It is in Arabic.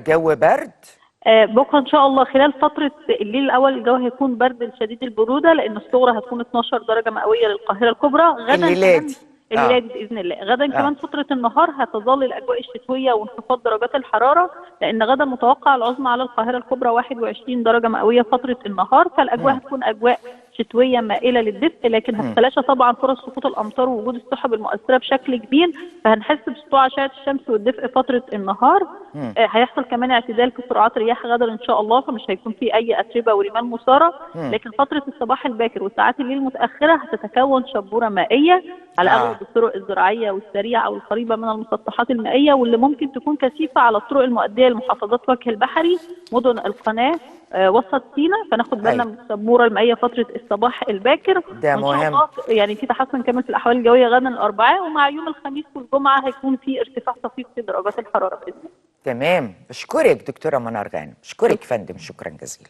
الجو برد؟ بكره ان شاء الله خلال فتره الليل الاول الجو هيكون برد شديد البروده، لان الصغرى هتكون 12 درجه مئويه للقاهره الكبرى. غدا الليلة كمان دي. الليله دي باذن الله. غدا اه. كمان فتره النهار هتظل الاجواء الشتويه وانخفاض درجات الحراره، لان غدا متوقع العظمى على القاهره الكبرى 21 درجه مئويه فتره النهار، فالاجواء هتكون اجواء شتويه مائله للدفء، لكن هتتلاشى طبعا فرص سقوط الامطار ووجود السحب المؤثره بشكل كبير، فهنحس بسطوع اشعه الشمس والدفء فتره النهار. هيحصل كمان اعتدال في سرعات رياح غدا ان شاء الله، فمش هيكون في اي اتربه ورمال مثاره، لكن فتره الصباح الباكر وساعات الليل المتاخره هتتكون شبوره مائيه على اغلب الطرق الزراعيه والسريعه او القريبه من المسطحات المائيه، واللي ممكن تكون كثيفه على الطرق المؤديه لمحافظات وجه البحري، مدن القناه، وسط سيناء، فناخد بالنا من الشبوره المائيه فتره الصباح الباكر. ده وان شاء مهم. الله يعني في تحسن كمان في الاحوال الجويه غدا الاربعاء، ومع يوم الخميس والجمعه هيكون في ارتفاع طفيف في درجات الحراره باذن الله. تمام، بشكرك دكتورة منار غانم، بشكرك شكرا. فندم، شكرا جزيلا.